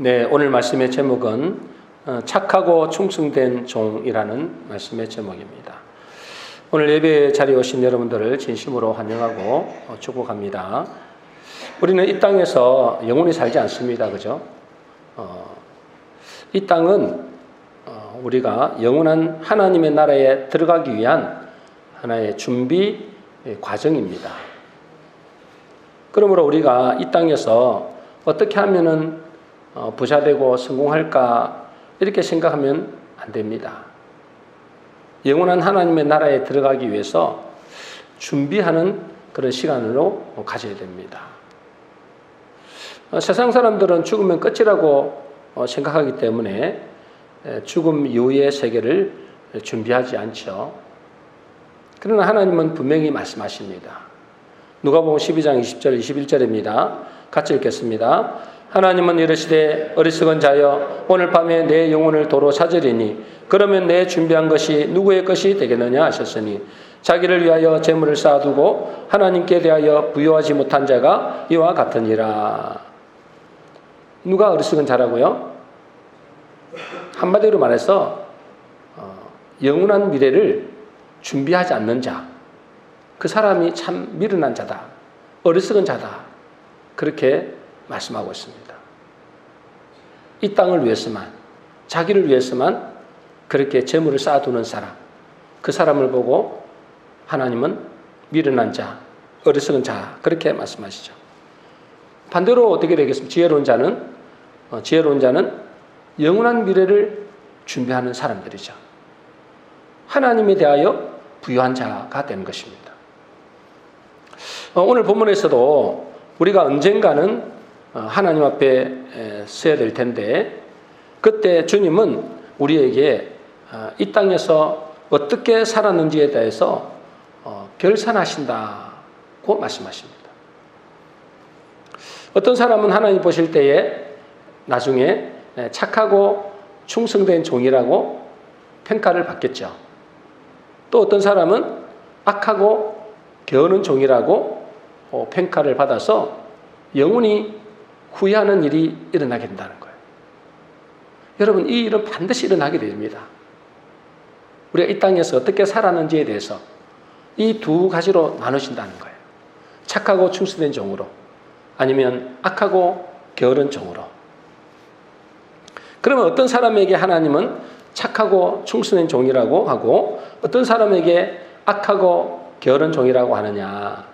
네, 오늘 말씀의 제목은 착하고 충성된 종이라는 말씀의 제목입니다. 오늘 예배 자리에 오신 여러분들을 진심으로 환영하고 축복합니다. 우리는 이 땅에서 영원히 살지 않습니다. 그죠? 이 땅은 우리가 영원한 하나님의 나라에 들어가기 위한 하나의 준비 과정입니다. 그러므로 우리가 이 땅에서 어떻게 하면은 부자 되고 성공할까 이렇게 생각하면 안 됩니다. 영원한 하나님의 나라에 들어가기 위해서 준비하는 그런 시간으로 가져야 됩니다. 세상 사람들은 죽으면 끝이라고 생각하기 때문에 죽음 이후의 세계를 준비하지 않죠. 그러나 하나님은 분명히 말씀하십니다. 누가복음 12장 20절 21절입니다. 같이 읽겠습니다. 하나님은 이르시되 어리석은 자여 오늘 밤에 내 영혼을 도로 찾으리니 그러면 내 준비한 것이 누구의 것이 되겠느냐 하셨으니 자기를 위하여 재물을 쌓아두고 하나님께 대하여 부요하지 못한 자가 이와 같으니라. 누가 어리석은 자라고요? 한마디로 말해서 영원한 미래를 준비하지 않는 자, 그 사람이 참 미련한 자다, 어리석은 자다, 그렇게 말씀하고 있습니다. 이 땅을 위해서만, 자기를 위해서만 그렇게 재물을 쌓아두는 사람, 그 사람을 보고 하나님은 미련한 자, 어리석은 자, 그렇게 말씀하시죠. 반대로 어떻게 되겠습니까? 지혜로운 자는 영원한 미래를 준비하는 사람들이죠. 하나님에 대하여 부유한 자가 되는 것입니다. 오늘 본문에서도 우리가 언젠가는 하나님 앞에 서야 될 텐데 그때 주님은 우리에게 이 땅에서 어떻게 살았는지에 대해서 결산하신다고 말씀하십니다. 어떤 사람은 하나님 보실 때에 나중에 착하고 충성된 종이라고 평가를 받겠죠. 또 어떤 사람은 악하고 게으른 종이라고 평가를 받아서 영원히 후회하는 일이 일어나게 된다는 거예요. 여러분, 이 일은 반드시 일어나게 됩니다. 우리가 이 땅에서 어떻게 살았는지에 대해서 이 두 가지로 나누신다는 거예요. 착하고 충성된 종으로, 아니면 악하고 게으른 종으로. 그러면 어떤 사람에게 하나님은 착하고 충성된 종이라고 하고 어떤 사람에게 악하고 게으른 종이라고 하느냐.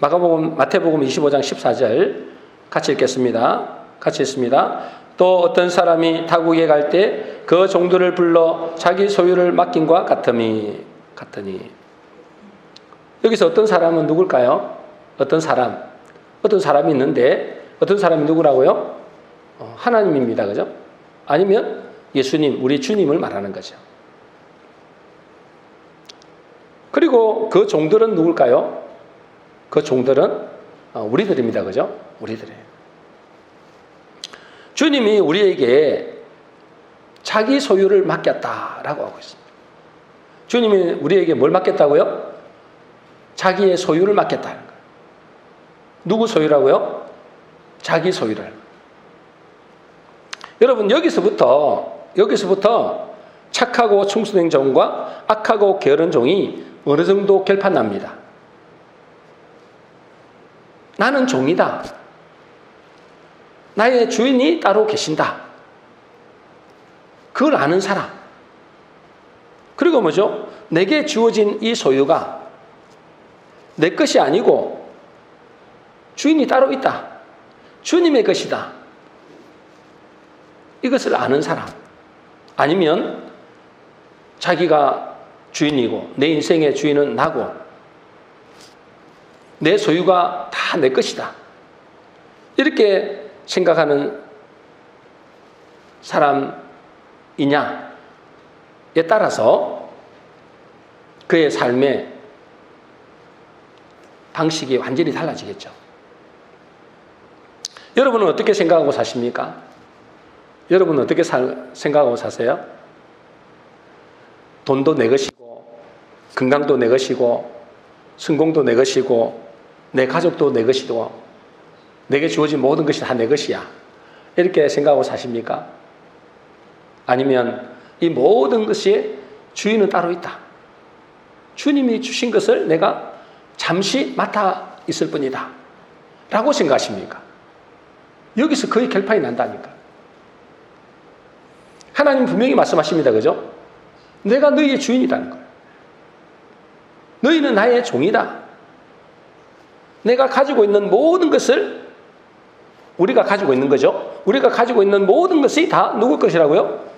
마태복음 25장 14절 같이 읽겠습니다. 같이 읽습니다. 또 어떤 사람이 타국에 갈 때 그 종들을 불러 자기 소유를 맡긴과 같으니. 여기서 어떤 사람은 누굴까요? 어떤 사람이 있는데 어떤 사람이 누구라고요? 하나님입니다. 그죠? 아니면 예수님, 우리 주님을 말하는 거죠. 그리고 그 종들은 누굴까요? 그 종들은 우리들입니다. 그죠? 우리들이에요. 주님이 우리에게 자기 소유를 맡겼다라고 하고 있습니다. 주님이 우리에게 뭘 맡겼다고요? 자기의 소유를 맡겼다는 거예요. 누구 소유라고요? 자기 소유를. 여러분, 여기서부터 착하고 충성된 종과 악하고 게으른 종이 어느 정도 결판납니다. 나는 종이다. 나의 주인이 따로 계신다. 그걸 아는 사람. 그리고 뭐죠? 내게 주어진 이 소유가 내 것이 아니고 주인이 따로 있다. 주님의 것이다. 이것을 아는 사람. 아니면 자기가 주인이고 내 인생의 주인은 나고 내 소유가 다 내 것이다. 이렇게 생각하는 사람이냐에 따라서 그의 삶의 방식이 완전히 달라지겠죠. 여러분은 어떻게 생각하고 사십니까? 여러분은 어떻게 생각하고 사세요? 돈도 내 것이고 건강도 내 것이고 성공도 내 것이고 내 가족도 내 것이고 내게 주어진 모든 것이 다 내 것이야. 이렇게 생각하고 사십니까? 아니면 이 모든 것이 주인은 따로 있다. 주님이 주신 것을 내가 잠시 맡아 있을 뿐이다. 라고 생각하십니까? 여기서 거의 결판이 난다니까. 하나님 분명히 말씀하십니다. 그죠? 내가 너희의 주인이라는 거예요. 너희는 나의 종이다. 내가 가지고 있는 모든 것을, 우리가 가지고 있는 거죠. 우리가 가지고 있는 모든 것이 다 누구 것이라고요?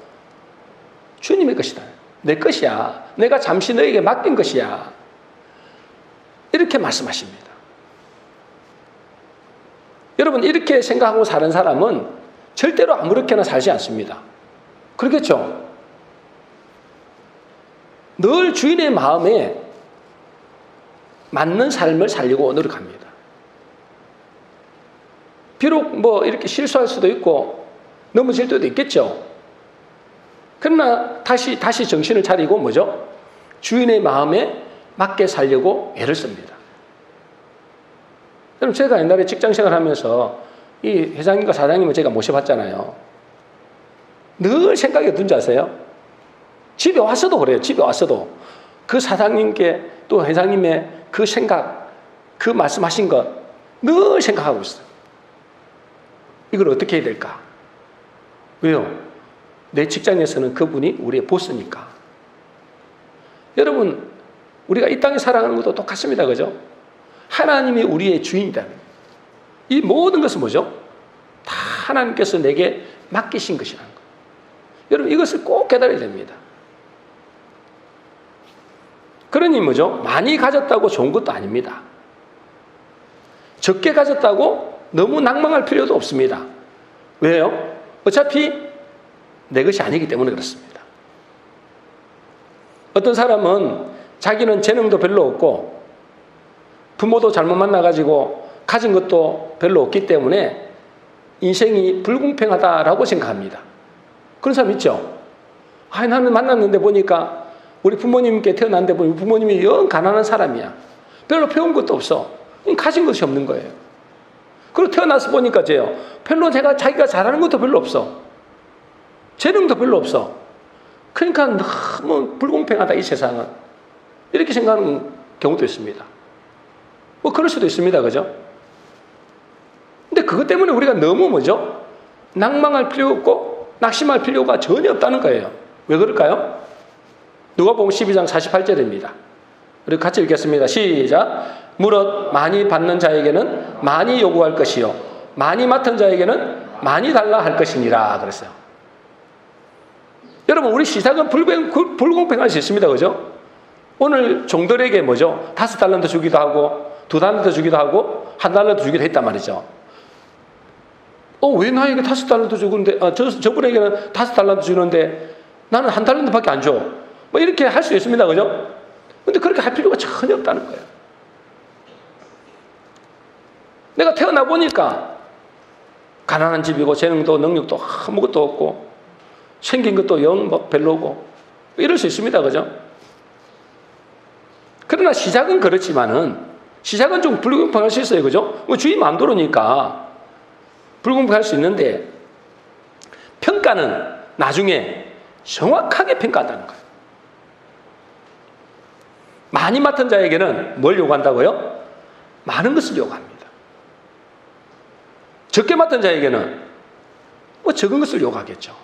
주님의 것이다. 내 것이야. 내가 잠시 너에게 맡긴 것이야. 이렇게 말씀하십니다. 여러분, 이렇게 생각하고 사는 사람은 절대로 아무렇게나 살지 않습니다. 그렇겠죠? 늘 주인의 마음에 맞는 삶을 살려고 노력합니다. 비록 뭐 이렇게 실수할 수도 있고 넘어질 때도 있겠죠. 그러나 다시 정신을 차리고 뭐죠? 주인의 마음에 맞게 살려고 애를 씁니다. 그럼 제가 옛날에 직장생활 하면서 이 회장님과 사장님을 제가 모셔봤잖아요. 늘 생각이 어떤지 아세요? 집에 와서도 그래요. 집에 와서도 그 사장님께 또 회장님의 그 생각, 그 말씀하신 것 늘 생각하고 있어요. 이걸 어떻게 해야 될까? 왜요? 내 직장에서는 그분이 우리의 보스니까. 여러분, 우리가 이 땅에 살아가는 것도 똑같습니다. 그죠? 하나님이 우리의 주인이다. 이 모든 것은 뭐죠? 다 하나님께서 내게 맡기신 것이라는 거. 여러분, 이것을 꼭 깨달아야 됩니다. 그러니 뭐죠? 많이 가졌다고 좋은 것도 아닙니다. 적게 가졌다고 너무 낭망할 필요도 없습니다. 왜요? 어차피 내 것이 아니기 때문에 그렇습니다. 어떤 사람은 자기는 재능도 별로 없고 부모도 잘못 만나가지고 가진 것도 별로 없기 때문에 인생이 불공평하다라고 생각합니다. 그런 사람 있죠? 나는 만났는데 보니까 우리 부모님께 태어났는데 보니 부모님이 영 가난한 사람이야. 별로 배운 것도 없어. 가진 것이 없는 거예요. 그리고 태어나서 보니까 별로 자기가 잘하는 것도 별로 없어. 재능도 별로 없어. 그러니까 너무 불공평하다, 이 세상은. 이렇게 생각하는 경우도 있습니다. 뭐 그럴 수도 있습니다. 그죠? 근데 그것 때문에 우리가 너무 뭐죠? 낭망할 필요 없고 낙심할 필요가 전혀 없다는 거예요. 왜 그럴까요? 누가복음 12장 48절입니다. 우리 같이 읽겠습니다. 시작. 무릇 많이 받는 자에게는 많이 요구할 것이요 많이 맡은 자에게는 많이 달라 할 것이니라 그랬어요. 여러분, 우리 시작은 불공평할 수 있습니다. 그죠? 오늘 종들에게 뭐죠? 5달란트 주기도 하고 2달란트 주기도 하고 1달란트 주기도 했단 말이죠. 왜 나에게 5달란트 주는데 저분에게는 5달란트 주는데 나는 1달란트밖에 안 줘? 뭐 이렇게 할 수 있습니다. 그죠? 근데 그렇게 할 필요가 전혀 없다는 거예요. 내가 태어나 보니까 가난한 집이고 재능도 능력도 아무것도 없고 생긴 것도 영 별로고 이럴 수 있습니다. 그죠? 그러나 시작은 그렇지만은 시작은 좀 불공평할 수 있어요. 그죠? 주인 마음대로니까 불공평할 수 있는데 평가는 나중에 정확하게 평가한다는 거예요. 많이 맡은 자에게는 뭘 요구한다고요? 많은 것을 요구합니다. 적게 맡은 자에게는 뭐 적은 것을 요구하겠죠.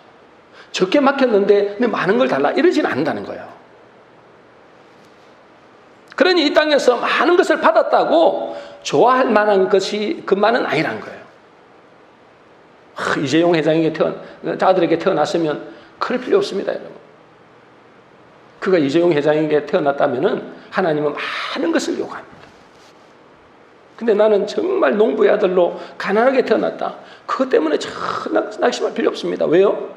적게 맡겼는데 많은 걸 달라 이러지는 않는다는 거예요. 그러니 이 땅에서 많은 것을 받았다고 좋아할 만한 것이 그만은 아니라는 거예요. 이재용 회장에게 아들에게 태어났으면 그럴 필요 없습니다. 여러분. 그가 이재용 회장에게 태어났다면 하나님은 많은 것을 요구합니다. 근데 나는 정말 농부의 아들로 가난하게 태어났다. 그것 때문에 전혀 낙심할 필요 없습니다. 왜요?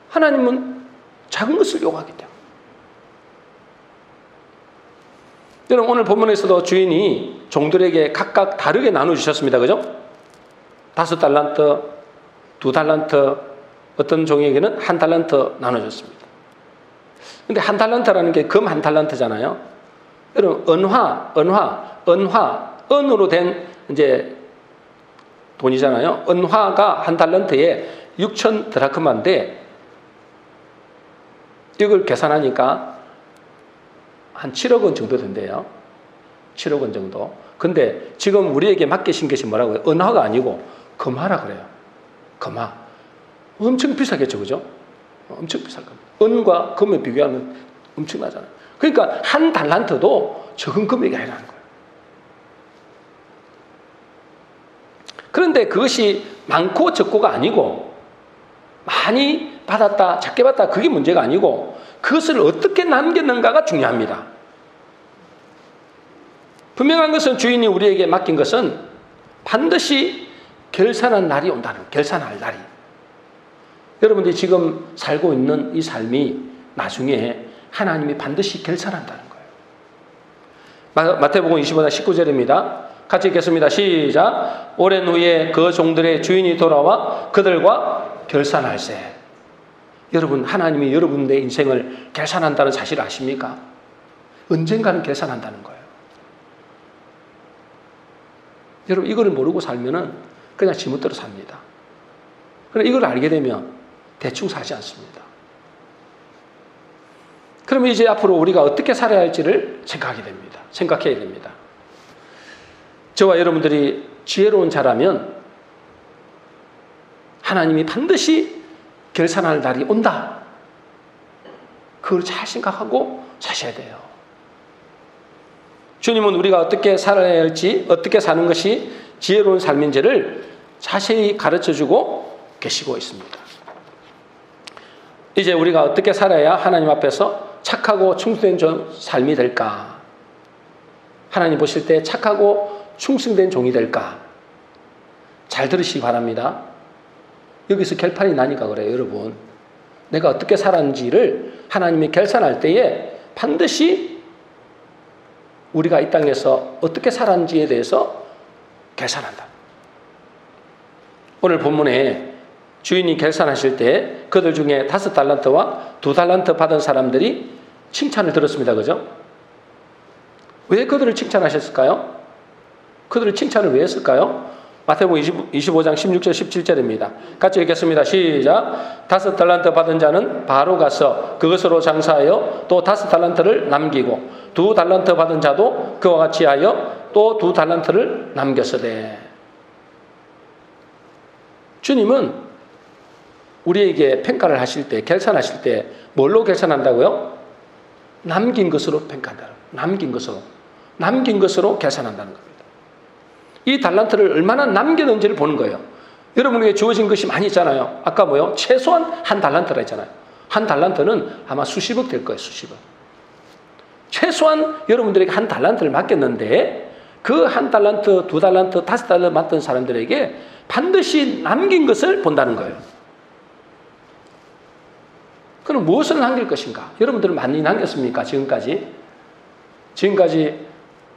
하나님은 작은 것을 요구하기 때문에. 여러분, 오늘 본문에서도 주인이 종들에게 각각 다르게 나눠주셨습니다. 그죠? 5달란트, 2달란트, 어떤 종에게는 1달란트 나눠줬습니다. 근데 1달란트라는 게 금 1달란트잖아요. 여러분, 은으로 된 이제 돈이잖아요. 은화가 한 달란트에 6천 드라크마인데 이걸 계산하니까 한 7억 원 정도 된대요. 7억 원 정도. 근데 지금 우리에게 맡기신 것이 뭐라고요? 은화가 아니고 금화라 그래요. 금화. 엄청 비싸겠죠, 그죠? 엄청 비쌀 겁니다. 은과 금에 비교하면 엄청나잖아요. 그러니까 한 달란트도 적은 금액이 아니라는 거예요. 그런데 그것이 많고 적고가 아니고 많이 받았다, 작게 받았다, 그게 문제가 아니고 그것을 어떻게 남겼는가가 중요합니다. 분명한 것은 주인이 우리에게 맡긴 것은 반드시 결산한 날이 온다는 거예요. 결산할 날이. 여러분들이 지금 살고 있는 이 삶이 나중에 하나님이 반드시 결산한다는 거예요. 마태복음 25장 19절입니다. 같이 읽겠습니다. 시작. 오랜 후에 그 종들의 주인이 돌아와 그들과 결산할세. 여러분, 하나님이 여러분의 인생을 결산한다는 사실을 아십니까? 언젠가는 결산한다는 거예요. 여러분, 이걸 모르고 살면은 그냥 지멋대로 삽니다. 그러나 이걸 알게 되면 대충 살지 않습니다. 그러면 이제 앞으로 우리가 어떻게 살아야 할지를 생각해야 됩니다. 저와 여러분들이 지혜로운 자라면 하나님이 반드시 결산할 날이 온다. 그걸 잘 생각하고 사셔야 돼요. 주님은 우리가 어떻게 살아야 할지, 어떻게 사는 것이 지혜로운 삶인지를 자세히 가르쳐주고 계시고 있습니다. 이제 우리가 어떻게 살아야 하나님 앞에서 착하고 충성된 삶이 될까? 하나님 보실 때 착하고 충성된 종이 될까? 잘 들으시기 바랍니다. 여기서 결판이 나니까 그래요, 여러분. 내가 어떻게 살았는지를 하나님이 결산할 때에 반드시 우리가 이 땅에서 어떻게 살았는지에 대해서 계산한다. 오늘 본문에 주인이 결산하실 때 그들 중에 5달란트와 2달란트 받은 사람들이 칭찬을 들었습니다. 그죠? 왜 그들을 칭찬하셨을까요? 그들을 칭찬을 왜 했을까요? 마태복음 25장 16절 17절입니다. 같이 읽겠습니다. 시작. 5달란트 받은 자는 바로 가서 그것으로 장사하여 또 5달란트를 남기고 2달란트 받은 자도 그와 같이 하여 또 2달란트를 남겼으되. 주님은 우리에게 평가를 하실 때, 결산하실 때 뭘로 결산한다고요? 남긴 것으로 평가한다. 남긴 것으로 계산한다는 겁니다. 이 달란트를 얼마나 남겼는지를 보는 거예요. 여러분에게 주어진 것이 많이 있잖아요. 아까 뭐요? 최소한 한 달란트라 했잖아요. 한 달란트는 아마 수십억 될 거예요. 수십억. 최소한 여러분들에게 한 달란트를 맡겼는데 그 한 달란트, 2달란트, 5달란트 맡은 사람들에게 반드시 남긴 것을 본다는 거예요. 그럼 무엇을 남길 것인가? 여러분들은 많이 남겼습니까? 지금까지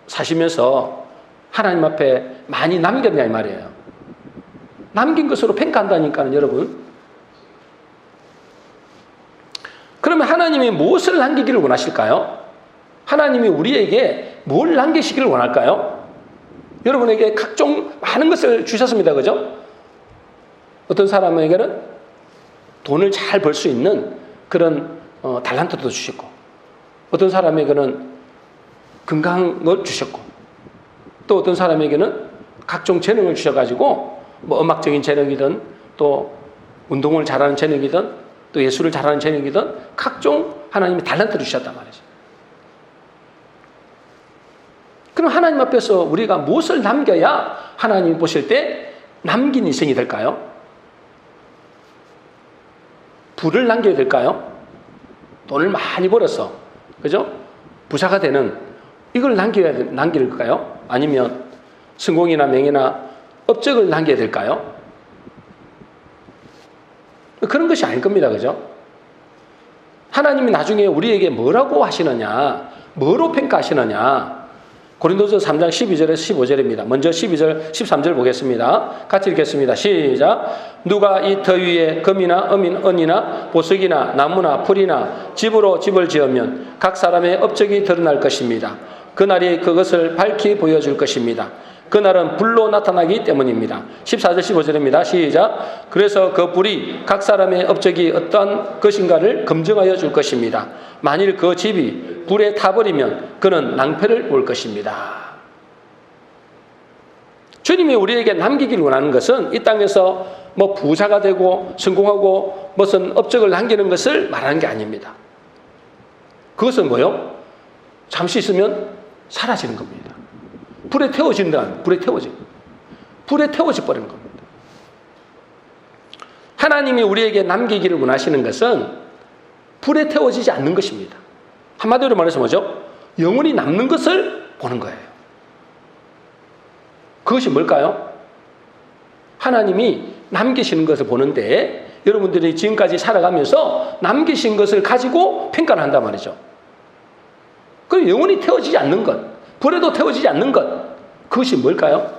사시면서 하나님 앞에 많이 남겼냐 이 말이에요. 남긴 것으로 평가한다니까는 여러분. 그러면 하나님이 무엇을 남기기를 원하실까요? 하나님이 우리에게 뭘 남기시기를 원할까요? 여러분에게 각종 많은 것을 주셨습니다. 그죠? 어떤 사람에게는 돈을 잘 벌 수 있는 그런 달란트도 주셨고, 어떤 사람에게는 건강을 주셨고, 또 어떤 사람에게는 각종 재능을 주셔가지고 뭐 음악적인 재능이든 또 운동을 잘하는 재능이든 또 예술을 잘하는 재능이든 각종 하나님이 달란트를 주셨단 말이죠. 그럼 하나님 앞에서 우리가 무엇을 남겨야 하나님이 보실 때 남긴 인생이 될까요? 부를 남겨야 될까요? 돈을 많이 벌어서, 그죠? 부자가 되는 이걸 남길까요? 아니면 성공이나 명예나 업적을 남겨야 될까요? 그런 것이 아닐 겁니다. 그죠? 하나님이 나중에 우리에게 뭐라고 하시느냐, 뭐로 평가하시느냐. 고린도서 3장 12절에서 15절입니다. 먼저 12절, 13절 보겠습니다. 같이 읽겠습니다. 시작. 누가 이 터 위에 금이나 은이나 보석이나 나무나 풀이나 집으로 집을 지으면 각 사람의 업적이 드러날 것입니다. 그날이 그것을 밝히 보여줄 것입니다. 그날은 불로 나타나기 때문입니다. 14절 15절입니다. 시작. 그래서 그 불이 각 사람의 업적이 어떠한 것인가를 검증하여 줄 것입니다. 만일 그 집이 불에 타버리면 그는 낭패를 볼 것입니다. 주님이 우리에게 남기길 원하는 것은 이 땅에서 뭐 부자가 되고 성공하고 무슨 업적을 남기는 것을 말하는 게 아닙니다. 그것은 뭐요? 잠시 있으면 사라지는 겁니다. 불에 태워진다. 불에 태워져 버리는 겁니다. 하나님이 우리에게 남기기를 원하시는 것은 불에 태워지지 않는 것입니다. 한마디로 말해서 뭐죠? 영원히 남는 것을 보는 거예요. 그것이 뭘까요? 하나님이 남기시는 것을 보는데 여러분들이 지금까지 살아가면서 남기신 것을 가지고 평가를 한단 말이죠. 그럼 영원히 태워지지 않는 것, 불에도 태워지지 않는 것, 그것이 뭘까요?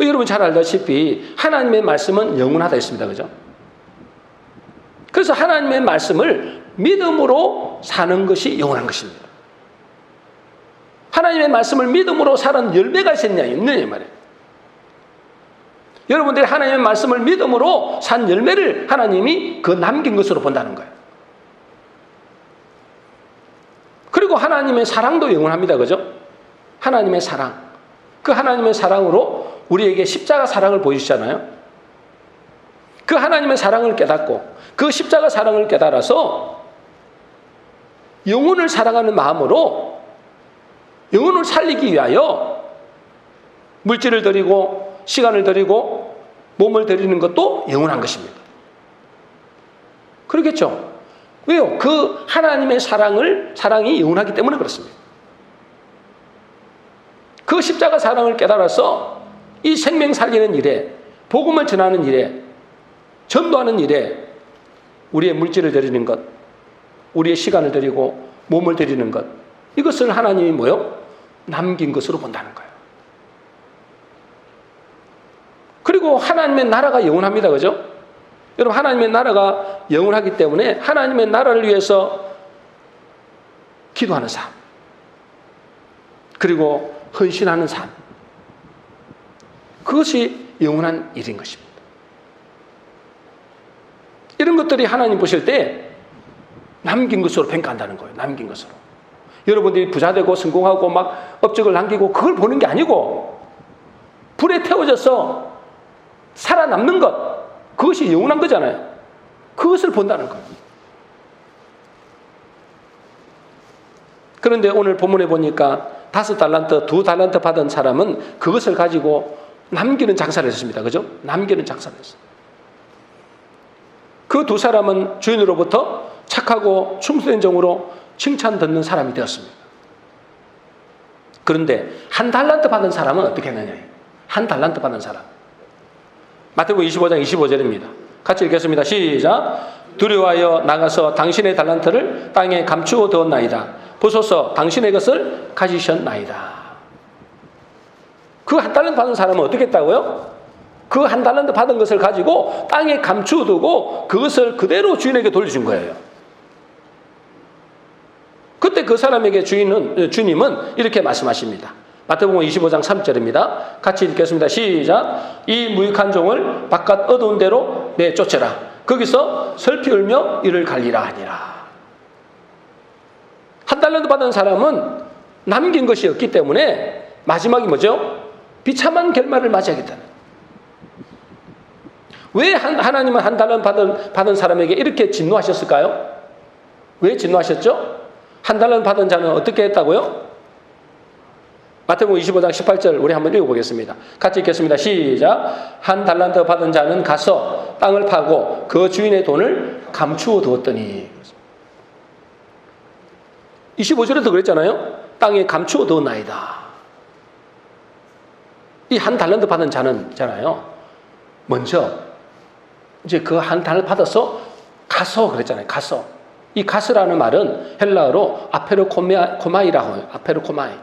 여러분 잘 알다시피 하나님의 말씀은 영원하다 했습니다. 그죠? 그래서 하나님의 말씀을 믿음으로 사는 것이 영원한 것입니다. 하나님의 말씀을 믿음으로 사는 열매가 있느냐 이 말이에요. 여러분들이 하나님의 말씀을 믿음으로 산 열매를 하나님이 그 남긴 것으로 본다는 거예요. 그리고 하나님의 사랑도 영원합니다. 그죠? 하나님의 사랑. 그 하나님의 사랑으로 우리에게 십자가 사랑을 보여주시잖아요. 그 하나님의 사랑을 깨닫고 그 십자가 사랑을 깨달아서 영혼을 사랑하는 마음으로 영혼을 살리기 위하여 물질을 드리고 시간을 드리고 몸을 드리는 것도 영원한 것입니다. 그렇겠죠? 왜요? 그 하나님의 사랑이 영원하기 때문에 그렇습니다. 그 십자가 사랑을 깨달아서 이 생명 살리는 일에, 복음을 전하는 일에, 전도하는 일에 우리의 물질을 드리는 것, 우리의 시간을 드리고 몸을 드리는 것, 이것을 하나님이 뭐요? 남긴 것으로 본다는 거예요. 그리고 하나님의 나라가 영원합니다. 그죠? 여러분, 하나님의 나라가 영원하기 때문에 하나님의 나라를 위해서 기도하는 삶, 그리고 헌신하는 삶, 그것이 영원한 일인 것입니다. 이런 것들이 하나님 보실 때 남긴 것으로 평가한다는 거예요. 남긴 것으로. 여러분들이 부자되고 성공하고 막 업적을 남기고 그걸 보는 게 아니고 불에 태워져서 살아남는 것, 그것이 영원한 거잖아요. 그것을 본다는 거예요. 그런데 오늘 본문에 보니까 5달란트, 2달란트 받은 사람은 그것을 가지고 남기는 장사를 했습니다. 그죠? 남기는 장사를 했어요. 그 2 사람은 주인으로부터 착하고 충성된 종으로 칭찬 듣는 사람이 되었습니다. 그런데 1달란트 받은 사람은 어떻게 했느냐? 1달란트 받은 사람. 마태복음 25장 25절입니다. 같이 읽겠습니다. 시작. 두려워하여 나가서 당신의 달란트를 땅에 감추어 두었나이다. 보소서 당신의 것을 가지셨나이다. 그 1달란트 받은 사람은 어떻게 했다고요? 그 1달란트 받은 것을 가지고 땅에 감추어 두고 그것을 그대로 주인에게 돌려준 거예요. 그때 그 사람에게 주님은 이렇게 말씀하십니다. 마태복음 25장 3절입니다. 같이 읽겠습니다. 시작. 이 무익한 종을 바깥 어두운 데로 내쫓아라. 거기서 슬피 울며 이를 갈리라 하니라. 1달란트 받은 사람은 남긴 것이 없기 때문에 마지막이 뭐죠? 비참한 결말을 맞이하겠다는. 왜 하나님은 1달란트 받은 사람에게 이렇게 진노하셨을까요? 왜 진노하셨죠? 1달란트 받은 자는 어떻게 했다고요? 마태복음 25장 18절 우리 한번 읽어보겠습니다. 같이 읽겠습니다. 시작. 1달란트 받은 자는 가서 땅을 파고 그 주인의 돈을 감추어 두었더니. 25절에도 그랬잖아요. 땅에 감추어 두었나이다. 이 1달란트 받은 자는잖아요. 먼저 이제 그 1달란트 받아서 가서 그랬잖아요. 가서. 이 가스라는 말은 헬라어로 아페르코마이라고 해요. 아페르코마이.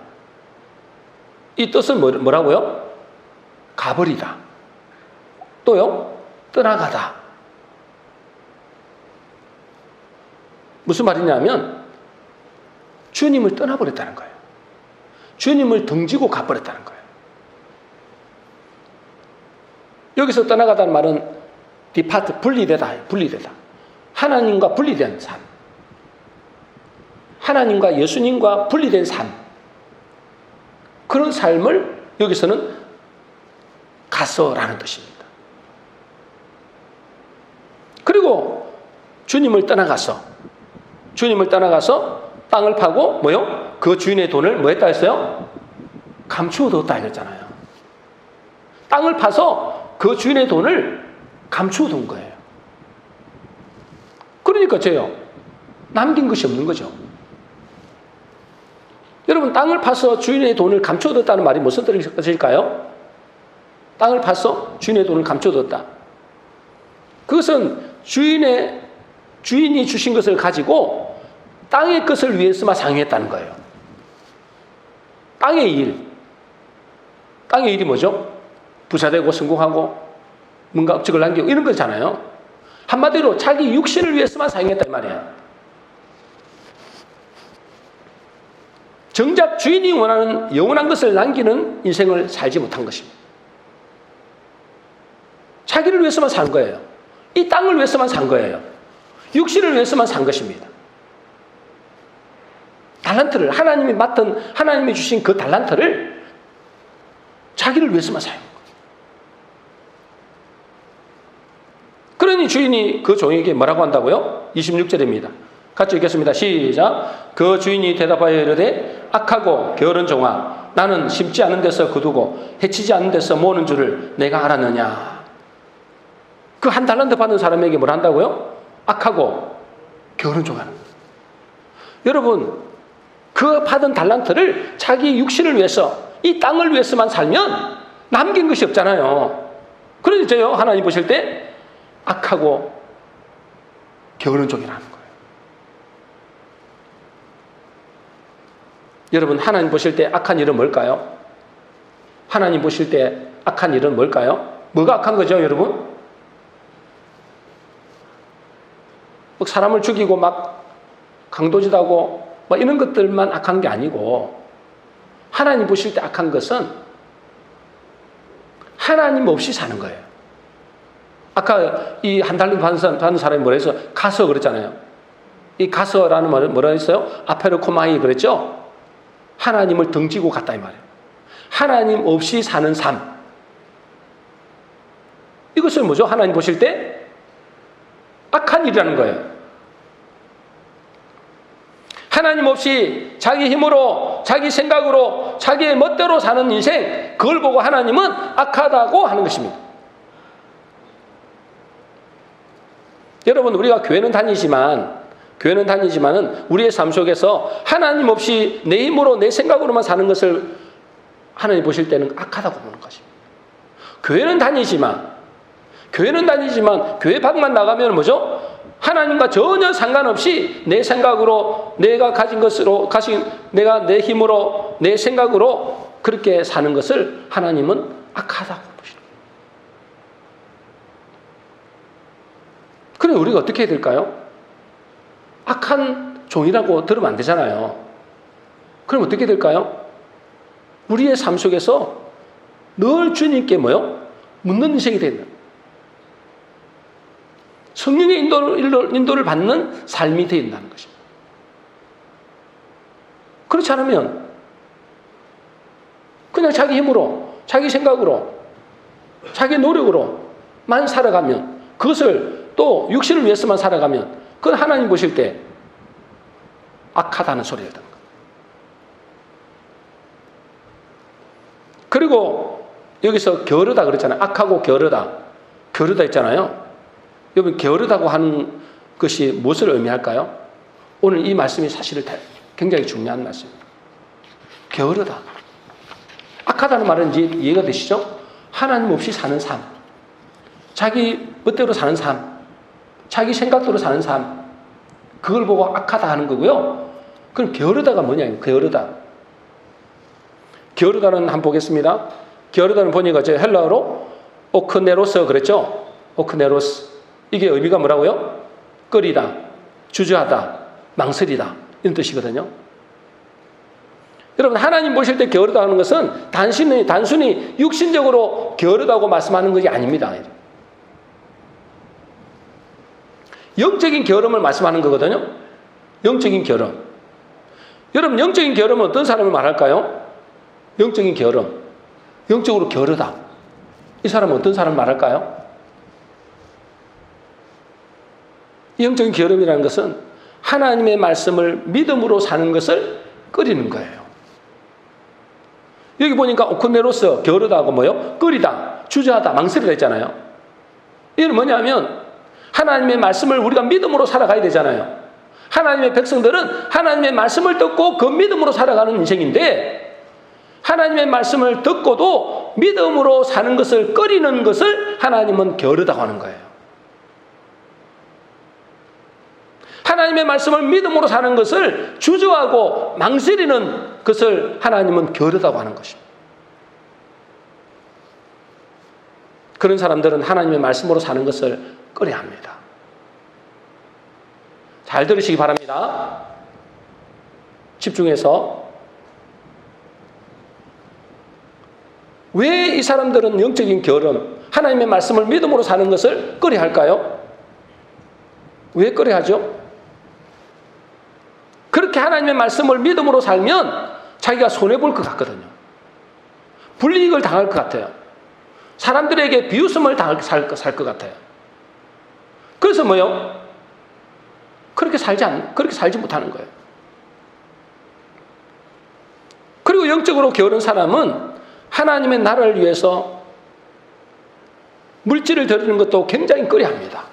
이 뜻은 뭐라고요? 가버리다. 또요? 떠나가다. 무슨 말이냐면 주님을 떠나버렸다는 거예요. 주님을 등지고 가버렸다는 거예요. 여기서 떠나가다는 말은 디파트, 분리되다. 하나님과 분리된 삶. 하나님과 예수님과 분리된 삶. 그런 삶을 여기서는 가서라는 뜻입니다. 그리고 주님을 떠나가서 땅을 파고 그 주인의 돈을 뭐 했다 했어요? 감추어뒀다 했잖아요. 땅을 파서 그 주인의 돈을 감추어둔 거예요. 그러니까 남긴 것이 없는 거죠. 여러분, 땅을 파서 주인의 돈을 감추어뒀다는 말이 무슨 뜻일까요? 땅을 파서 주인의 돈을 감추어뒀다. 그것은 주인이 주신 것을 가지고 땅의 것을 위해서만 사용했다는 거예요. 땅의 일이 뭐죠? 부자되고 성공하고 뭔가 업적을 남기고 이런 거잖아요. 한마디로 자기 육신을 위해서만 사용했단 말이에요. 정작 주인이 원하는 영원한 것을 남기는 인생을 살지 못한 것입니다. 자기를 위해서만 산 거예요. 이 땅을 위해서만 산 거예요. 육신을 위해서만 산 것입니다. 달란트를 하나님이 주신 그 달란트를 자기를 위해서만 사용한 거예요. 그러니 주인이 그 종에게 뭐라고 한다고요? 26절입니다. 같이 읽겠습니다. 시작. 그 주인이 대답하여 이르되 악하고 게으른 종아, 나는 심지 않은 데서 거두고 해치지 않은 데서 모으는 줄을 내가 알았느냐. 그 한 달란트 받은 사람에게 뭘 한다고요? 악하고 게으른 종아. 여러분, 그 받은 달란트를 자기 육신을 위해서, 이 땅을 위해서만 살면 남긴 것이 없잖아요. 그러니까요, 하나님 보실 때 악하고 게으른 종이라는 거예요. 여러분, 하나님 보실 때 악한 일은 뭘까요? 하나님 보실 때 악한 일은 뭘까요? 뭐가 악한 거죠, 여러분? 막 사람을 죽이고 막 강도짓하고 막 이런 것들만 악한 게 아니고, 하나님 보실 때 악한 것은 하나님 없이 사는 거예요. 아까 이 한 달러 받는 사람이 뭐라 해서 가서 그랬잖아요. 이 가서라는 말은 뭐라 했어요? 아페르코마이 그랬죠? 하나님을 등지고 갔다 이 말이에요. 하나님 없이 사는 삶. 이것을 뭐죠? 하나님 보실 때 악한 일이라는 거예요. 하나님 없이 자기 힘으로, 자기 생각으로, 자기의 멋대로 사는 인생, 그걸 보고 하나님은 악하다고 하는 것입니다. 여러분, 우리가 교회는 다니지만은 우리의 삶 속에서 하나님 없이 내 힘으로, 내 생각으로만 사는 것을 하나님 보실 때는 악하다고 보는 것입니다. 교회는 다니지만 교회 밖만 나가면 뭐죠? 하나님과 전혀 상관없이 내 생각으로, 내가 가진 것으로, 내가 내 힘으로, 내 생각으로 그렇게 사는 것을 하나님은 악하다고 보십니다. 그럼 우리가 어떻게 해야 될까요? 악한 종이라고 들으면 안 되잖아요. 그럼 어떻게 될까요? 우리의 삶 속에서 늘 주님께 묻는 인생이 된다. 성령의 인도를 받는 삶이 되어야 된다는 것입니다. 그렇지 않으면 그냥 자기 힘으로, 자기 생각으로, 자기 노력으로만 살아가면, 그것을 또 육신을 위해서만 살아가면, 그건 하나님 보실 때 악하다는 소리를 듣는 거예요. 그리고 여기서 게으르다 그랬잖아요. 악하고 게으르다 했잖아요. 여러분, 게으르다고 하는 것이 무엇을 의미할까요? 오늘 이 말씀이 사실은 굉장히 중요한 말씀입니다. 게으르다. 악하다는 말은 이제 이해가 되시죠? 하나님 없이 사는 삶, 자기 멋대로 사는 삶, 자기 생각대로 사는 삶, 그걸 보고 악하다 하는 거고요. 그럼 게으르다가 뭐냐? 게으르다는 한번 보겠습니다. 게으르다는 보니까 제 헬라어로 오크네로스 그랬죠? 오크네로스. 이게 의미가 뭐라고요? 끄리다, 주저하다, 망설이다, 이런 뜻이거든요. 여러분, 하나님 보실 때 게으르다는 것은 단순히 육신적으로 게으르다고 말씀하는 것이 아닙니다. 영적인 게으름을 말씀하는 거거든요. 영적인 게으름. 여러분, 영적인 게으름은 어떤 사람을 말할까요? 영적인 게으름. 영적으로 게으르다. 이 사람은 어떤 사람을 말할까요? 영적인 게으름이라는 것은 하나님의 말씀을 믿음으로 사는 것을 꺼리는 거예요. 여기 보니까 오코네로스, 게으르다고 뭐요? 꺼리다, 주저하다, 망설이다 했잖아요. 이건 뭐냐면 하나님의 말씀을 우리가 믿음으로 살아가야 되잖아요. 하나님의 백성들은 하나님의 말씀을 듣고 그 믿음으로 살아가는 인생인데, 하나님의 말씀을 듣고도 믿음으로 사는 것을 꺼리는 것을 하나님은 게으르다고 하는 거예요. 하나님의 말씀을 믿음으로 사는 것을 주저하고 망설이는 것을 하나님은 게으르다고 하는 것입니다. 그런 사람들은 하나님의 말씀으로 사는 것을 꺼려합니다. 잘 들으시기 바랍니다. 집중해서. 왜 이 사람들은 영적인 게으름, 하나님의 말씀을 믿음으로 사는 것을 꺼려할까요? 왜 꺼려하죠? 그렇게 하나님의 말씀을 믿음으로 살면 자기가 손해볼 것 같거든요. 불이익을 당할 것 같아요. 사람들에게 비웃음을 당할 살 것 같아요. 그래서 뭐요? 그렇게 살지 못하는 거예요. 그리고 영적으로 게으른 사람은 하나님의 나라를 위해서 물질을 드리는 것도 굉장히 꺼려합니다.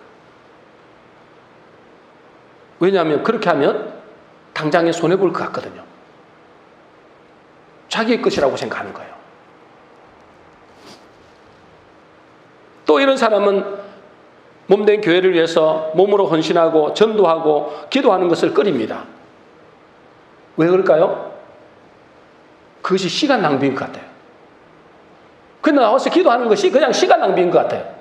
왜냐하면 그렇게 하면 당장에 손해볼 것 같거든요. 자기의 것이라고 생각하는 거예요. 또 이런 사람은 몸된 교회를 위해서 몸으로 헌신하고 전도하고 기도하는 것을 꺼립니다. 왜 그럴까요? 그것이 시간 낭비인 것 같아요. 그냥 나와서 기도하는 것이 그냥 시간 낭비인 것 같아요.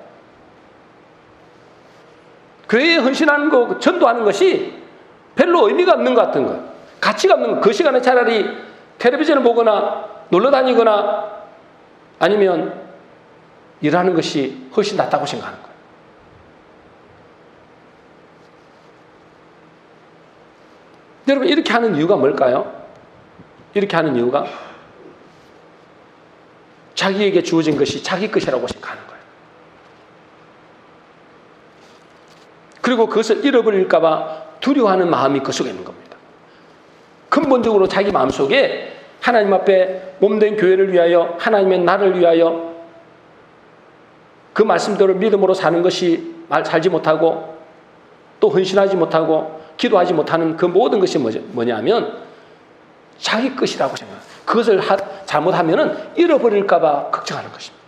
교회에 헌신하는 거, 전도하는 것이 별로 의미가 없는 것 같은 거예요. 가치가 없는 거. 그 시간에 차라리 텔레비전을 보거나 놀러 다니거나 아니면 일하는 것이 훨씬 낫다고 생각하는 거예요. 여러분, 이렇게 하는 이유가 뭘까요? 이렇게 하는 이유가 자기에게 주어진 것이 자기 것이라고 생각하는 거예요. 그리고 그것을 잃어버릴까 봐 두려워하는 마음이 그 속에 있는 겁니다. 근본적으로 자기 마음속에 하나님 앞에 몸된 교회를 위하여, 하나님의 나라를 위하여 그 말씀대로 믿음으로 사는 것이 살지 못하고 또 헌신하지 못하고 기도하지 못하는 그 모든 것이 뭐냐면 자기 것이라고 생각해요. 그것을 잘못하면 잃어버릴까 봐 걱정하는 것입니다.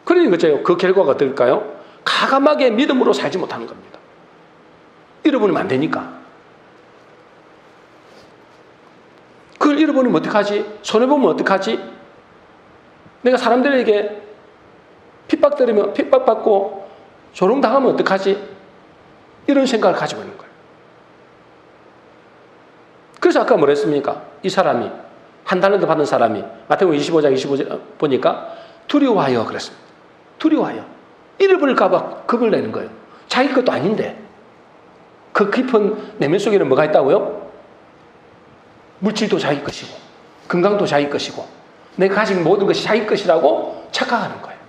그러니 그죠. 그 결과가 어떨까요? 가감하게 믿음으로 살지 못하는 겁니다. 잃어버리면 안 되니까. 그걸 잃어버리면 어떡하지? 손해보면 어떡하지? 내가 사람들에게 핍박받고 조롱당하면 어떡하지? 이런 생각을 가지고 있는 거예요. 그래서 아까 뭐라 했습니까? 이 사람이, 한 달란트 받은 사람이 마태복음 25장 25절 보니까 두려워하여 그랬습니다. 두려워하여. 잃어버릴까 봐 겁을 내는 거예요. 자기 것도 아닌데. 그 깊은 내면 속에는 뭐가 있다고요? 물질도 자기 것이고 건강도 자기 것이고 내가 가진 모든 것이 자기 것이라고 착각하는 거예요.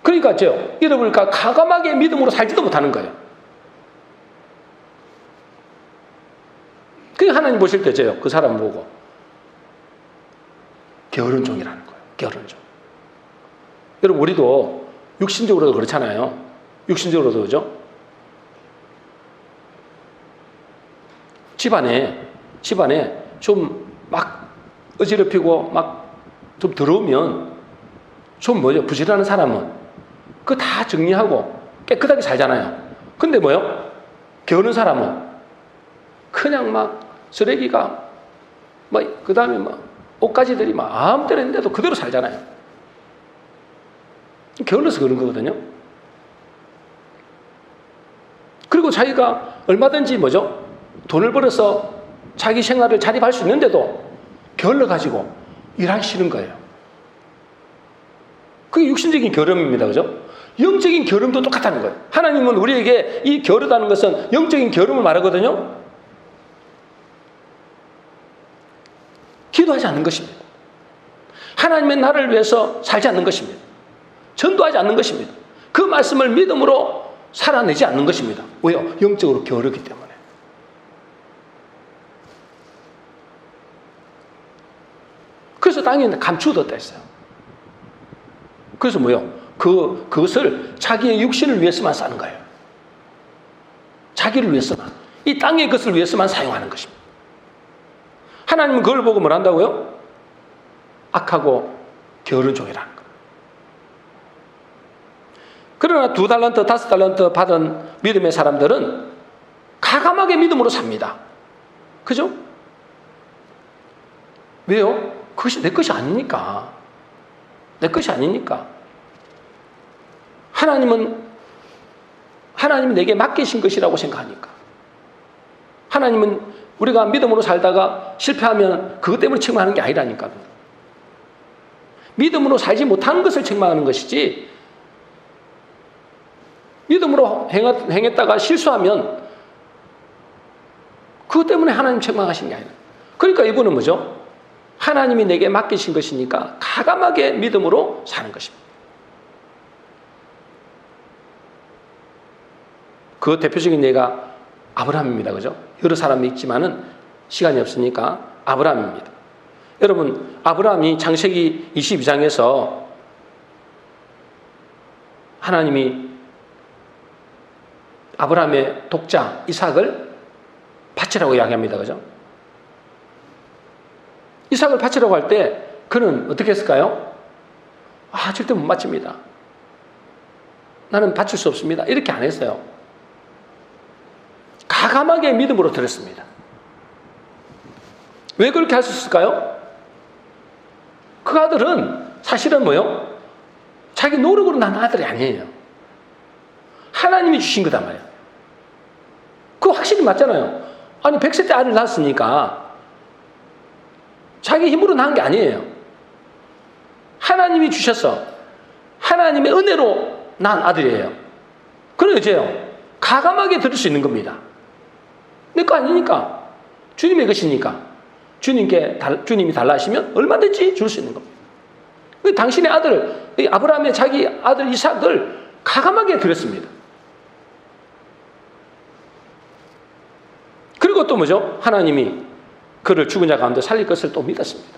그러니까 잃어버릴까 가감하게 믿음으로 살지도 못하는 거예요. 그게 하나님 보실 때죠. 그 사람 보고 게으른 종이라는 거예요. 게으른 종. 여러분, 우리도 육신적으로도 그렇잖아요. 육신적으로도 그죠? 집안에 좀 막 어지럽히고 막 좀 더러우면 좀 부지런한 사람은 그거 다 정리하고 깨끗하게 살잖아요. 근데 게으른 사람은 그냥 막 쓰레기가 그 다음에 옷가지들이 아무 데나 있는데도 그대로 살잖아요. 게을러서 그런 거거든요. 그리고 자기가 얼마든지 뭐죠? 돈을 벌어서 자기 생활을 자립할 수 있는데도 게을러 가지고 일하기 싫은 거예요. 그게 육신적인 게으름입니다. 그죠? 영적인 게으름도 똑같다는 거예요. 하나님은 우리에게 이 게으르다는 것은 영적인 게으름을 말하거든요. 기도하지 않는 것입니다. 하나님의 나라를 위해서 살지 않는 것입니다. 전도하지 않는 것입니다. 그 말씀을 믿음으로 살아내지 않는 것입니다. 왜요? 영적으로 게으르기 때문에. 그래서 땅에 감추어뒀다 했어요. 그래서 뭐요? 그것을 자기의 육신을 위해서만 사는 거예요. 자기를 위해서만. 이 땅의 것을 위해서만 사용하는 것입니다. 하나님은 그걸 보고 뭘 한다고요? 악하고 게으른 종이라는 거예요. 그러나 2달란트, 5달란트 받은 믿음의 사람들은 가감하게 믿음으로 삽니다. 그죠? 왜요? 그것이 내 것이 아니니까. 내 것이 아니니까. 하나님은 내게 맡기신 것이라고 생각하니까. 하나님은 우리가 믿음으로 살다가 실패하면 그것 때문에 책망하는 게 아니라니까요. 믿음으로 살지 못하는 것을 책망하는 것이지, 믿음으로 행했다가 실수하면 그것 때문에 하나님 책망하시는 게 아니라. 그러니까 이분은 뭐죠? 하나님이 내게 맡기신 것이니까 가감하게 믿음으로 사는 것입니다. 그 대표적인 예가 아브라함입니다. 그죠? 여러 사람이 있지만은 시간이 없으니까 아브라함입니다. 여러분, 아브라함이 창세기 22장에서 하나님이 아브라함의 독자 이삭을 바치라고 이야기합니다. 그죠? 이삭을 바치라고 할 때 그는 어떻게 했을까요? 절대 못 바칩니다. 나는 바칠 수 없습니다. 이렇게 안 했어요. 가감하게 믿음으로 들었습니다. 왜 그렇게 할 수 있을까요? 그 아들은 사실은 뭐요? 자기 노력으로 난 아들이 아니에요. 하나님이 주신 거단 말이에요. 그거 확실히 맞잖아요. 아니 100세 때 아들 낳았으니까 자기 힘으로 낳은 게 아니에요. 하나님이 주셔서 하나님의 은혜로 낳은 아들이에요. 그럼 이제요, 가감하게 들을 수 있는 겁니다. 내 거 아니니까. 주님의 것이니까. 주님이 달라 하시면 얼마든지 줄 수 있는 겁니다. 당신의 아들, 아브라함의 자기 아들 이삭을 가감하게 드렸습니다. 그리고 또 뭐죠? 하나님이 그를 죽은 자 가운데 살릴 것을 또 믿었습니다.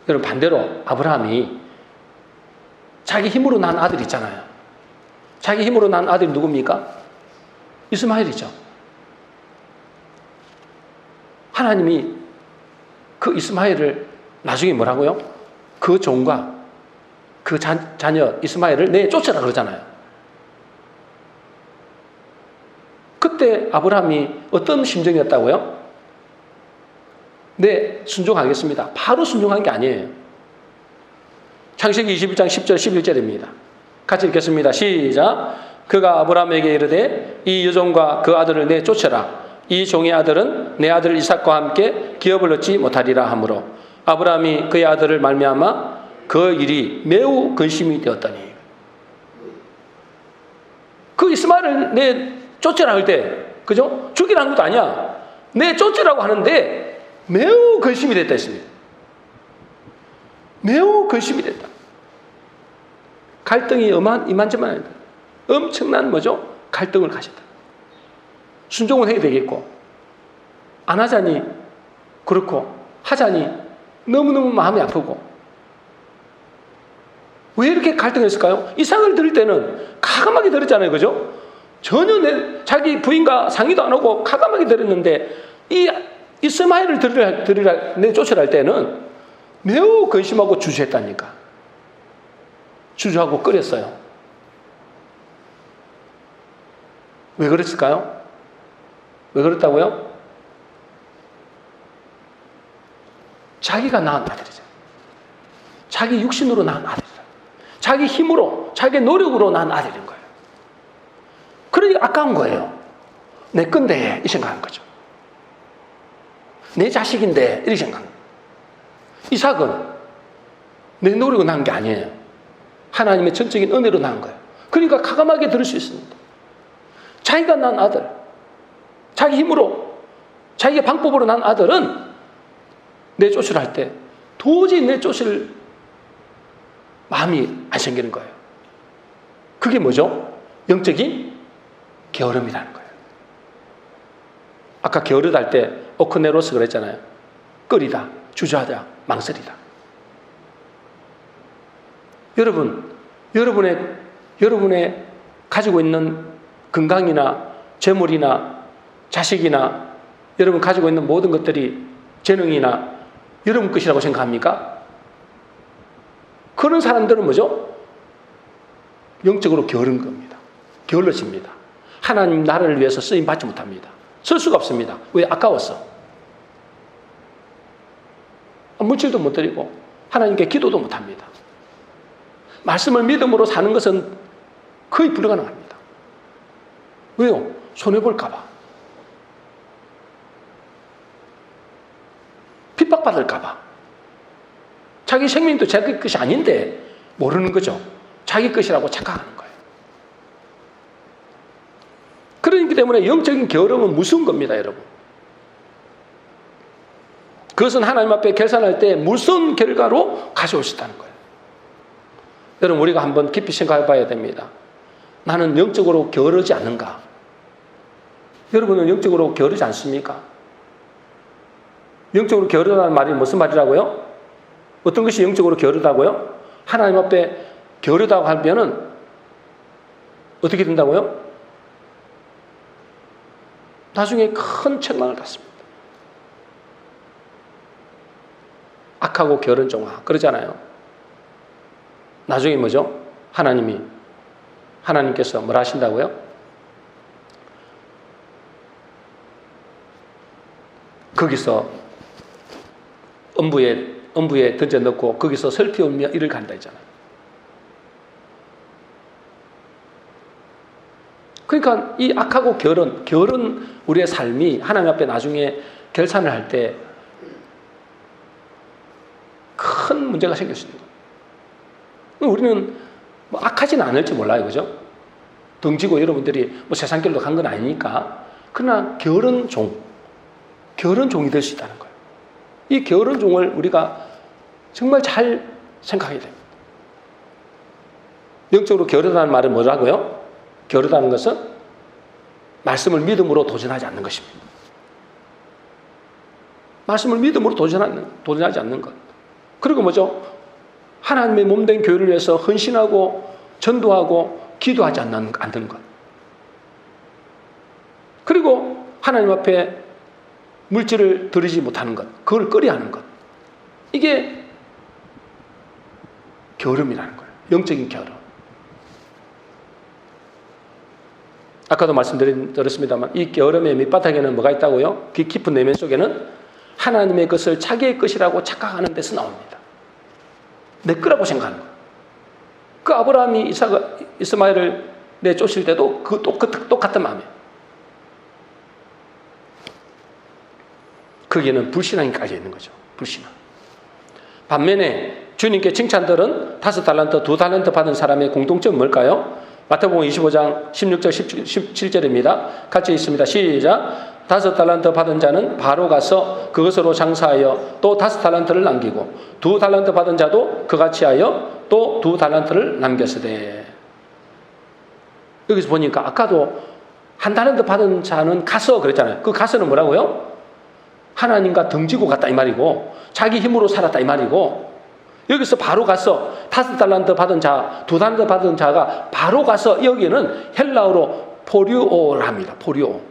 여러분 반대로 아브라함이 자기 힘으로 낳은 아들 있잖아요. 자기 힘으로 낳은 아들이 누굽니까? 이스마엘이죠. 하나님이 그 이스마엘을 나중에 뭐라고요? 그 종과 그 자녀 이스마엘을 내쫓아라 그러잖아요. 그때 아브라함이 어떤 심정이었다고요? 네, 순종하겠습니다. 바로 순종한 게 아니에요. 창세기 21장 10절 11절입니다. 같이 읽겠습니다. 시작. 그가 아브라함에게 이르되 이 여종과 그 아들을 내쫓아라. 이 종의 아들은 내 아들 이삭과 함께 기업을 얻지 못하리라 하므로 아브라함이 그의 아들을 말미암아 그 일이 매우 근심이 되었더니. 그 이스마엘을 내쫓으라 할 때, 그죠? 죽이라는 것도 아니야. 내쫓으라고 하는데 매우 근심이 됐다 했습니다. 매우 근심이 됐다. 갈등이 이만저만 아니다. 엄청난 뭐죠? 갈등을 가졌다. 순종은 해야 되겠고, 안 하자니 그렇고, 하자니 너무너무 마음이 아프고. 왜 이렇게 갈등했을까요? 이삭을 들을 때는 가감하게 들었잖아요. 그죠? 전혀 자기 부인과 상의도 안 하고 가감하게 들었는데, 이 이스마엘을 내쫓으라 할 때는 매우 근심하고 주저했다니까. 주저하고 끓였어요. 왜 그랬을까요? 왜 그랬다고요? 자기가 낳은 아들이죠. 자기 육신으로 낳은 아들이죠. 자기 힘으로, 자기 노력으로 낳은 아들인 거예요. 그러니까 아까운 거예요. 내 건데 이 생각하는 거죠. 내 자식인데 이렇게 생각하는 거예요. 이삭은 내 노력으로 난 게 아니에요. 하나님의 전적인 은혜로 난 거예요. 그러니까 가감하게 들을 수 있습니다. 자기가 난 아들, 자기 힘으로, 자기의 방법으로 난 아들은 내쫓으라 할 때 도저히 내쫓을 마음이 안 생기는 거예요. 그게 뭐죠? 영적인 게으름이라는 거예요. 아까 게으르다 때 오크네로스 그랬잖아요. 끓이다, 주저하다, 망설이다. 여러분의 가지고 있는 건강이나 재물이나 자식이나 여러분 가지고 있는 모든 것들이 재능이나 여러분 것이라고 생각합니까? 그런 사람들은 뭐죠? 영적으로 게으른 겁니다. 게을러집니다. 하나님 나라를 위해서 쓰임 받지 못합니다. 쓸 수가 없습니다. 왜? 아까웠어. 물질도 못 드리고 하나님께 기도도 못합니다. 말씀을 믿음으로 사는 것은 거의 불가능합니다. 왜요? 손해볼까 봐. 핍박받을까 봐. 자기 생명도 자기 것이 아닌데 모르는 거죠. 자기 것이라고 착각하는 거예요. 그렇기 때문에 영적인 게으름은 무서운 겁니다, 여러분. 그것은 하나님 앞에 계산할 때 무서운 결과로 가져올 수 있다는 거예요. 여러분, 우리가 한번 깊이 생각해 봐야 됩니다. 나는 영적으로 게으르지 않는가? 여러분은 영적으로 게으르지 않습니까? 영적으로 게으르다는 말이 무슨 말이라고요? 어떤 것이 영적으로 게으르다고요? 하나님 앞에 게으르다고 하면은 어떻게 된다고요? 나중에 큰 책망을 받습니다. 악하고 게으른 종아 그러잖아요. 나중에 뭐죠? 하나님께서 뭘 하신다고요? 거기서 엄부에 던져 넣고 거기서 슬피우며 이를 간다 했잖아요. 그러니까 이 악하고 게으른 우리의 삶이 하나님 앞에 나중에 결산을 할 때 큰 문제가 생길 수 있는 거예요. 우리는 뭐 악하지는 않을지 몰라요. 그죠? 덩지고 여러분들이 뭐 세상 길로 간 건 아니니까. 그러나 게으른 종이 될 수 있다는 거예요. 이 게으른 종을 우리가 정말 잘 생각해야 됩니다. 영적으로 게으르다는 말은 뭐라고요? 게으르다는 것은 말씀을 믿음으로 도전하지 않는 것입니다. 말씀을 믿음으로 도전하지 않는 것. 그리고 뭐죠? 하나님의 몸된 교회를 위해서 헌신하고 전도하고 기도하지 않는 것. 그리고 하나님 앞에 물질을 드리지 못하는 것. 그걸 꺼려하는 것. 이게 게으름이라는 거예요. 영적인 게으름. 아까도 말씀드렸습니다만 이 게으름의 밑바닥에는 뭐가 있다고요? 그 깊은 내면 속에는 하나님의 것을 자기의 것이라고 착각하는 데서 나옵니다. 내 거라고 생각하는 거예요. 그 아브라함이 이스마엘을 내쫓을 때도 그 똑같은 마음이에요. 거기에는 불신앙이 깔려 있는 거죠. 불신앙. 반면에 주님께 칭찬들은 5달란트, 2달란트 받은 사람의 공통점은 뭘까요? 마태복음 25장 16절 17절입니다. 같이 있습니다. 시작. 5달란트 받은 자는 바로 가서 그것으로 장사하여 또 5달란트를 남기고 2달란트 받은 자도 그같이 하여 또 2달란트를 남겼으되. 여기서 보니까 아까도 1달란트 받은 자는 가서 그랬잖아요. 그 가서는 뭐라고요? 하나님과 등지고 갔다 이 말이고 자기 힘으로 살았다 이 말이고, 여기서 바로 가서 5달란트 받은 자, 2달란트 받은 자가 바로 가서, 여기는 헬라어로 포리오를 합니다. 포리오.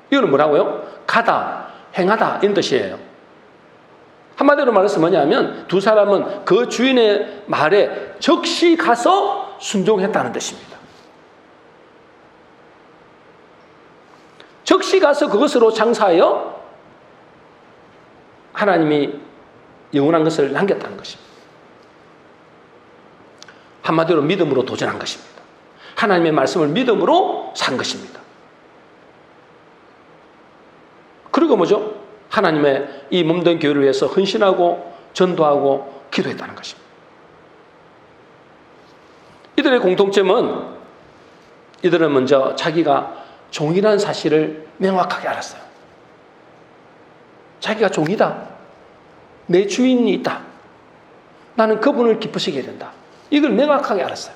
이거는 뭐라고요? 가다, 행하다 이런 뜻이에요. 한마디로 말해서 뭐냐면 두 사람은 그 주인의 말에 즉시 가서 순종했다는 뜻입니다. 즉시 가서 그것으로 장사하여 하나님이 영원한 것을 남겼다는 것입니다. 한마디로 믿음으로 도전한 것입니다. 하나님의 말씀을 믿음으로 산 것입니다. 그리고 뭐죠? 하나님의 이 몸된 교회를 위해서 헌신하고 전도하고 기도했다는 것입니다. 이들의 공통점은 이들은 먼저 자기가 종이라는 사실을 명확하게 알았어요. 자기가 종이다. 내 주인이 있다. 나는 그분을 기쁘시게 해야 된다. 이걸 명확하게 알았어요.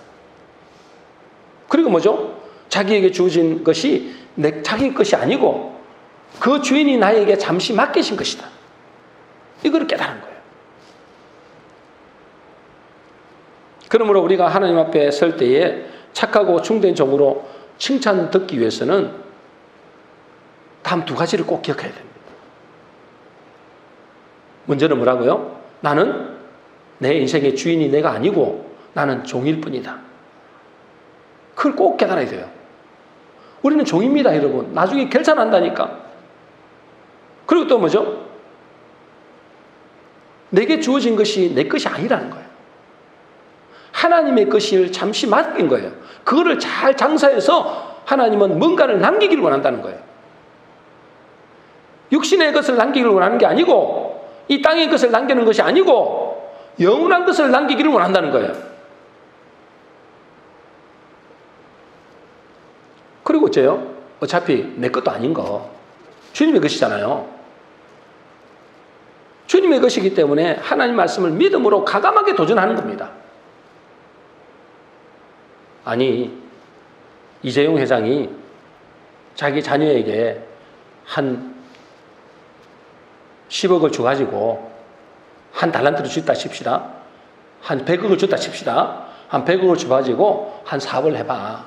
그리고 뭐죠? 자기에게 주어진 것이 자기 것이 아니고 그 주인이 나에게 잠시 맡기신 것이다. 이걸 깨달은 거예요. 그러므로 우리가 하나님 앞에 설 때에 착하고 충된 종으로 칭찬 듣기 위해서는 다음 두 가지를 꼭 기억해야 됩니다. 먼저는 뭐라고요? 나는 내 인생의 주인이 내가 아니고 나는 종일 뿐이다. 그걸 꼭 깨달아야 돼요. 우리는 종입니다, 여러분. 나중에 결산한다니까. 그리고 또 뭐죠? 내게 주어진 것이 내 것이 아니라는 거예요. 하나님의 것을 잠시 맡긴 거예요. 그거를 잘 장사해서 하나님은 뭔가를 남기기를 원한다는 거예요. 육신의 것을 남기기를 원하는 게 아니고 이 땅의 것을 남기는 것이 아니고 영원한 것을 남기기를 원한다는 거예요. 그리고 어째요? 어차피 내 것도 아닌 거 주님의 것이잖아요. 주님의 것이기 때문에 하나님 말씀을 믿음으로 가감하게 도전하는 겁니다. 아니, 이재용 회장이 자기 자녀에게 한 10억을 줘가지고 한 달란트를 줬다 칩시다. 한 100억을 줬다 칩시다. 한 100억을 줘가지고 한 사업을 해봐.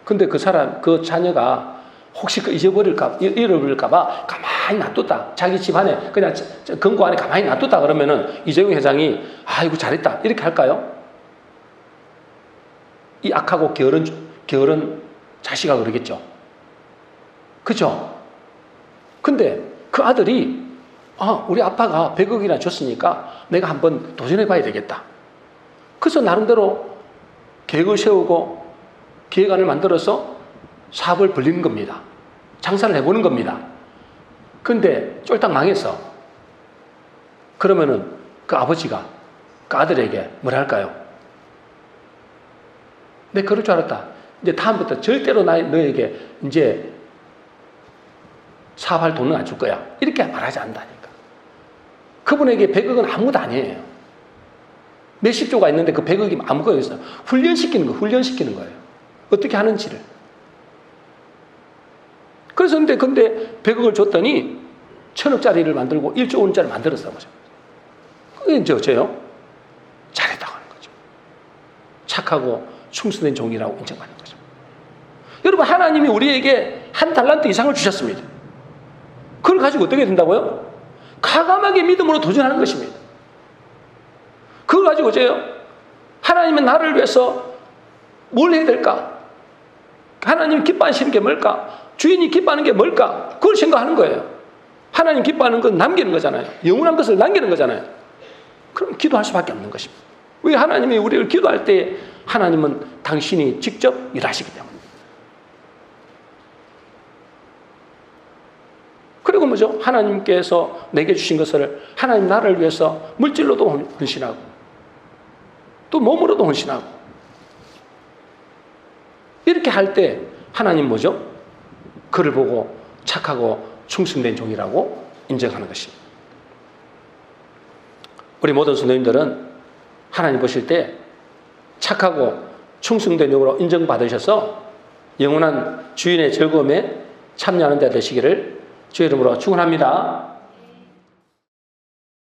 근데 그 사람, 그 자녀가 혹시 잃어버릴까봐 가만히 놔뒀다. 자기 집안에, 그냥 금고 안에 가만히 놔뒀다 그러면은 이재용 회장이 아이고 잘했다. 이렇게 할까요? 이 악하고 게으른 자식아 그러겠죠. 그죠? 근데 그 아들이 우리 아빠가 100억이나 줬으니까 내가 한번 도전해봐야 되겠다. 그래서 나름대로 계획을 세우고 기획안을 만들어서 사업을 벌리는 겁니다. 장사를 해보는 겁니다. 근데 쫄딱 망했어. 그러면은 그 아버지가 그 아들에게 뭐라 할까요? 내 그럴 줄 알았다. 이제 다음부터 절대로 너에게 이제 사업할 돈은 안 줄 거야. 이렇게 말하지 않는다니까. 그분에게 100억은 아무것도 아니에요. 몇십 조가 있는데 그 100억이 아무것도 없어요. 훈련시키는 거예요. 어떻게 하는지를. 그래서 근데 100억을 줬더니 1000억짜리를 만들고 1조 원짜리 만들었어. 그게 이제 어째요? 잘했다고 하는 거죠. 착하고 충성된 종이라고 인정받는 거죠. 여러분, 하나님이 우리에게 한 달란트 이상을 주셨습니다. 그걸 가지고 어떻게 된다고요? 가감하게 믿음으로 도전하는 것입니다. 그걸 가지고 어째요? 하나님은 나를 위해서 뭘 해야 될까? 하나님 기뻐하시는 게 뭘까? 주인이 기뻐하는 게 뭘까? 그걸 생각하는 거예요. 하나님 기뻐하는 건 남기는 거잖아요. 영원한 것을 남기는 거잖아요. 그럼 기도할 수밖에 없는 것입니다. 왜? 하나님이 우리를 기도할 때 하나님은 당신이 직접 일하시기 때문에. 그리고 뭐죠? 하나님께서 내게 주신 것을 하나님 나라를 위해서 물질로도 헌신하고 또 몸으로도 헌신하고 이렇게 할 때 하나님 뭐죠? 그를 보고 착하고 충성된 종이라고 인정하는 것입니다. 우리 모든 성도님들은 하나님 보실 때 착하고 충성된 종으로 인정받으셔서 영원한 주인의 즐거움에 참여하는 데 되시기를 주의 이름으로 축원합니다.